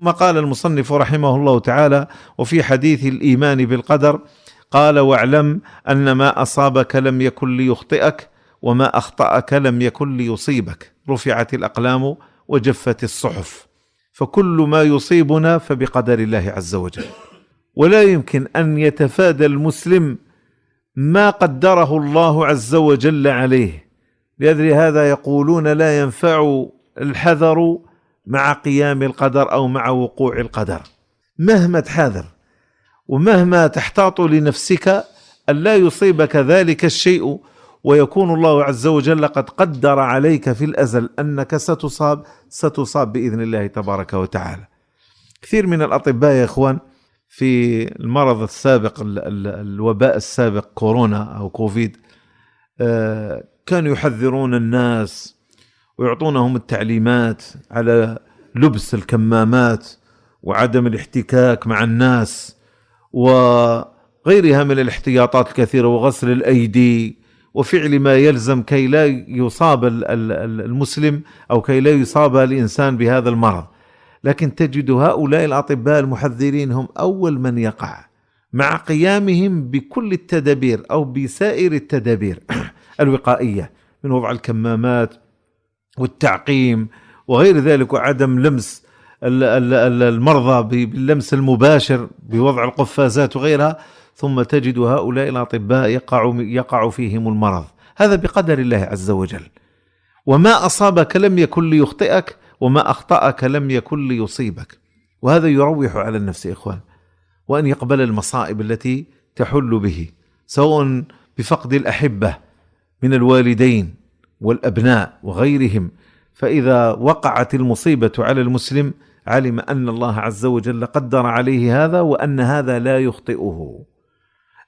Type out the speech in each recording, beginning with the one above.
ما قال المصنف رحمه الله تعالى: وفي حديث الإيمان بالقدر قال: واعلم أن ما أصابك لم يكن ليخطئك وما أخطأك لم يكن ليصيبك، رفعت الأقلام وجفت الصحف. فكل ما يصيبنا فبقدر الله عز وجل، ولا يمكن أن يتفادى المسلم ما قدره الله عز وجل عليه. لأجل هذا يقولون: لا ينفع الحذر مع قيام القدر أو مع وقوع القدر. مهما تحاذر ومهما تحتاط لنفسك أن لا يصيبك ذلك الشيء، ويكون الله عز وجل قد قدر عليك في الأزل أنك ستصاب بإذن الله تبارك وتعالى. كثير من الأطباء يا إخوان في المرض السابق، الوباء السابق كورونا أو كوفيد، كانوا يحذرون الناس ويعطونهم التعليمات على لبس الكمامات وعدم الاحتكاك مع الناس وغيرها من الاحتياطات الكثيرة، وغسل الأيدي وفعل ما يلزم كي لا يصاب المسلم أو كي لا يصاب الإنسان بهذا المرض. لكن تجد هؤلاء الأطباء المحذرين هم أول من يقع، مع قيامهم بكل التدابير أو بسائر التدابير الوقائية من وضع الكمامات والتعقيم وغير ذلك، وعدم لمس المرضى باللمس المباشر بوضع القفازات وغيرها. ثم تجد هؤلاء الأطباء يقع فيهم المرض. هذا بقدر الله عز وجل. وما أصابك لم يكن ليخطئك وما أخطأك لم يكن ليصيبك. وهذا يروح على النفس يا إخوان، وأن يقبل المصائب التي تحل به، سواء بفقد الأحبة من الوالدين والأبناء وغيرهم. فإذا وقعت المصيبة على المسلم علم أن الله عز وجل قدر عليه هذا، وأن هذا لا يخطئه.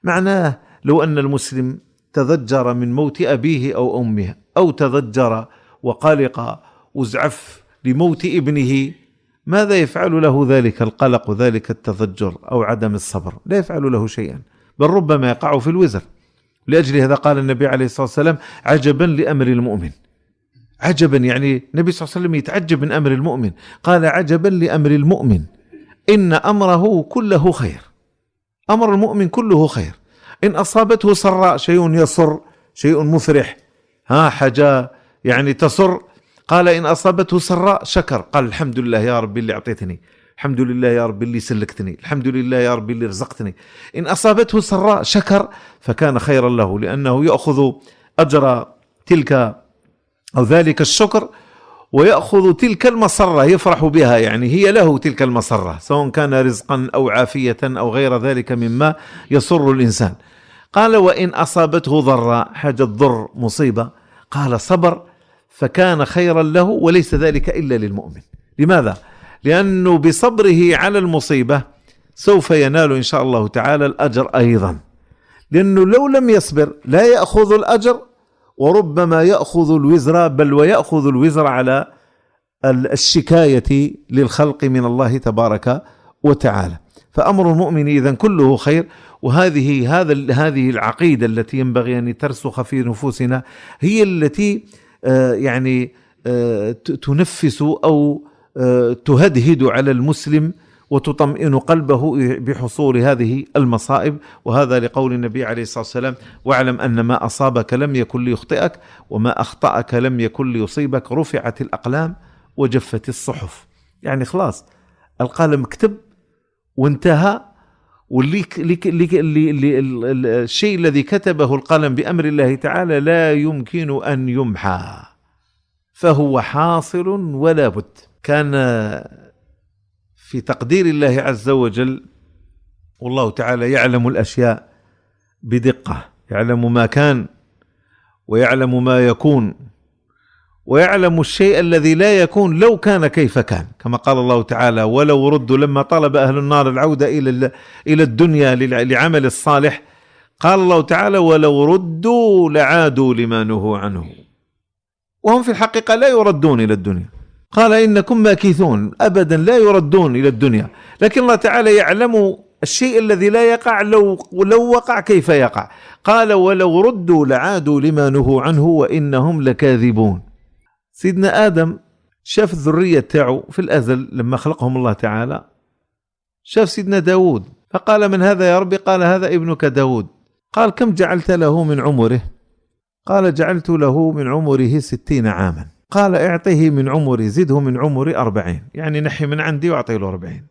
معناه لو أن المسلم تضجر من موت أبيه أو أمه، أو تضجر وقلق وزعف لموت ابنه، ماذا يفعل له ذلك القلق وذلك التضجر أو عدم الصبر؟ لا يفعل له شيئا، بل ربما يقع في الوزر. لأجل هذا قال النبي عليه الصلاة والسلام: عجبا لأمر المؤمن. عجبا يعني النبي صلى الله عليه وسلم يتعجب من أمر المؤمن. قال: عجبا لأمر المؤمن إن أمره كله خير. أمر المؤمن كله خير. إن أصابته سراء، شيء يسر، شيء مفرح، حاجة يعني تسر، قال: إن أصابته سراء شكر، قال: الحمد لله يا رب اللي أعطيتني، الحمد لله يا رب اللي سلكتني، الحمد لله يا رب اللي رزقتني. إن أصابته سراء شكر فكان خيرا له، لأنه يأخذ أجر تلك أو ذلك الشكر، ويأخذ تلك المسرة يفرح بها، يعني هي له تلك المسرة، سواء كان رزقا أو عافية أو غير ذلك مما يسر الإنسان. قال: وإن أصابته ضراء، حاجة ضر مصيبة، قال: صبر فكان خيرا له، وليس ذلك إلا للمؤمن. لماذا؟ لأنه بصبره على المصيبة سوف ينال إن شاء الله تعالى الأجر أيضا، لأنه لو لم يصبر لا يأخذ الأجر، وربما يأخذ الوزر، بل ويأخذ الوزر على الشكاية للخلق من الله تبارك وتعالى. فأمر المؤمن إذن كله خير. هذه العقيدة التي ينبغي أن ترسخ في نفوسنا هي التي تنفس أو تهدهد على المسلم وتطمئن قلبه بحصول هذه المصائب. وهذا لقول النبي عليه الصلاة والسلام: واعلم أن ما أصابك لم يكن ليخطئك وما أخطأك لم يكن ليصيبك، رفعت الأقلام وجفت الصحف. يعني خلاص القلم اكتب وانتهى، الشيء الذي كتبه القلم بأمر الله تعالى لا يمكن أن يمحى، فهو حاصل ولا بد. كان في تقدير الله عز وجل، والله تعالى يعلم الأشياء بدقة، يعلم ما كان ويعلم ما يكون ويعلم الشيء الذي لا يكون لو كان كيف كان، كما قال الله تعالى: ولو ردوا، لما طلب أهل النار العودة إلى الدنيا لعمل الصالح، قال الله تعالى: ولو ردوا لعادوا لما نهوا عنه. وهم في الحقيقة لا يردون إلى الدنيا، قال: إنكم ماكثون، أبدا لا يردون إلى الدنيا. لكن الله تعالى يعلم الشيء الذي لا يقع لو وقع كيف يقع. قال: ولو ردوا لعادوا لما نهوا عنه وإنهم لكاذبون. سيدنا آدم شاف الذرية تاعه في الأزل لما خلقهم الله تعالى، شاف سيدنا داود فقال: من هذا يا ربي؟ قال: هذا ابنك داود. قال: كم جعلت له من عمره؟ قال: جعلت له من عمره 60 عاما. قال: اعطيه من عمري، زده من عمري 40، يعني نحي من عندي واعطي له 40.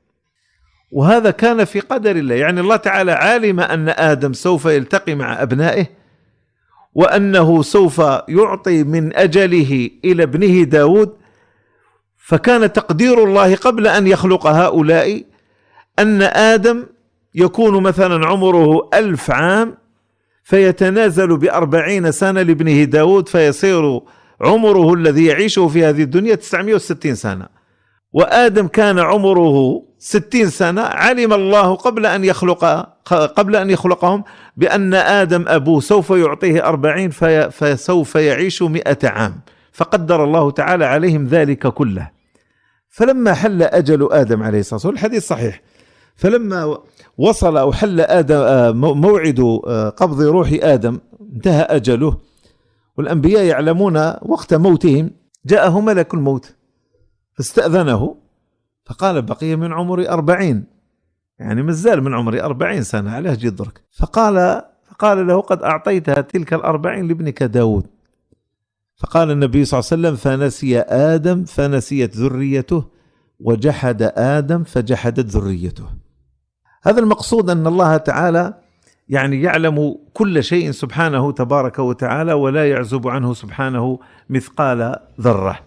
وهذا كان في قدر الله، يعني الله تعالى علم أن آدم سوف يلتقي مع أبنائه، وأنه سوف يعطي من أجله إلى ابنه داود. فكان تقدير الله قبل أن يخلق هؤلاء أن آدم يكون مثلا عمره 1000 عام، فيتنازل ب40 سنة لابنه داود، فيصير عمره الذي يعيشه في هذه الدنيا 960 سنة. وآدم كان عمره 60 سنة، علم الله قبل أن يخلقهم بأن آدم أبوه سوف يعطيه 40، فسوف يعيش 100 عام، فقدر الله تعالى عليهم ذلك كله. فلما حل أجل آدم عليه الصلاة والسلام، الحديث صحيح، فلما وصل أو حل آدم موعد قبض روح آدم، انتهى أجله، والأنبياء يعلمون وقت موتهم، جاءه ملك الموت فاستأذنه، فقال: بقي من عمري 40، يعني مازال من عمري 40 سنة، عليه جدرك. فقال له: قد أعطيتها تلك 40 لابنك داود. فقال النبي صلى الله عليه وسلم: فنسي آدم فنسيت ذريته، وجحد آدم فجحدت ذريته. هذا المقصود، أن الله تعالى يعني يعلم كل شيء سبحانه تبارك وتعالى، ولا يعزب عنه سبحانه مثقال ذرة.